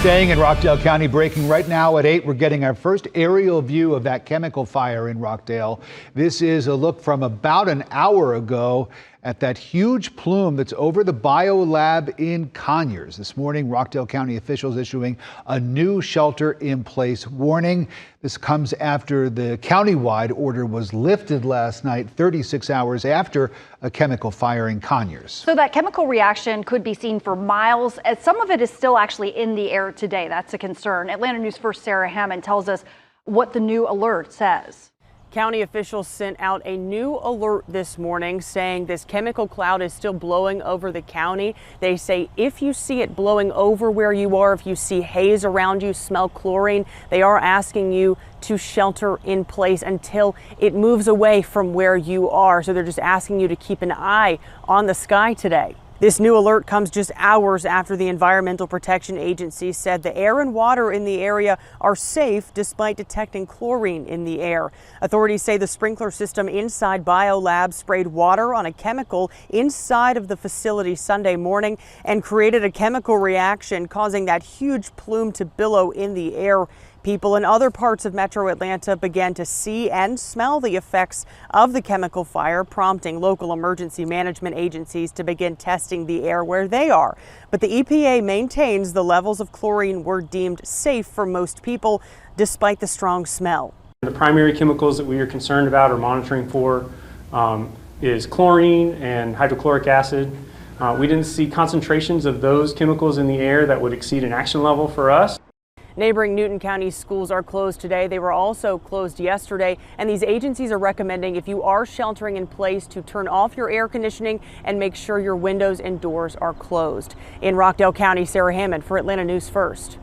Staying in Rockdale County, breaking right now at 8, we're getting our first aerial view of that chemical fire in Rockdale. This is a look from about an hour ago at that huge plume that's over the biolab in Conyers. This morning, Rockdale County officials issuing a new shelter-in-place warning. This comes after the countywide order was lifted last night, 36 hours after a chemical fire in Conyers. So that chemical reaction could be seen for miles, as some of it is still actually in the air today. That's a concern. Atlanta News 1st Sarah Hammond tells us what the new alert says. County officials sent out a new alert this morning saying this chemical cloud is still blowing over the county. They say if you see it blowing over where you are, if you see haze around you, smell chlorine, they are asking you to shelter in place until it moves away from where you are. So they're just asking you to keep an eye on the sky today. This new alert comes just hours after the Environmental Protection Agency said the air and water in the area are safe despite detecting chlorine in the air. Authorities say the sprinkler system inside BioLab sprayed water on a chemical inside of the facility Sunday morning and created a chemical reaction, causing that huge plume to billow in the air. People in other parts of metro Atlanta began to see and smell the effects of the chemical fire, prompting local emergency management agencies to begin testing the air where they are. But the EPA maintains the levels of chlorine were deemed safe for most people, despite the strong smell. The primary chemicals that we are concerned about or monitoring for is chlorine and hydrochloric acid. We didn't see concentrations of those chemicals in the air that would exceed an action level for us. Neighboring Newton County schools are closed today. They were also closed yesterday, and these agencies are recommending if you are sheltering in place to turn off your air conditioning and make sure your windows and doors are closed. In Rockdale County, Sarah Hammond for Atlanta News First.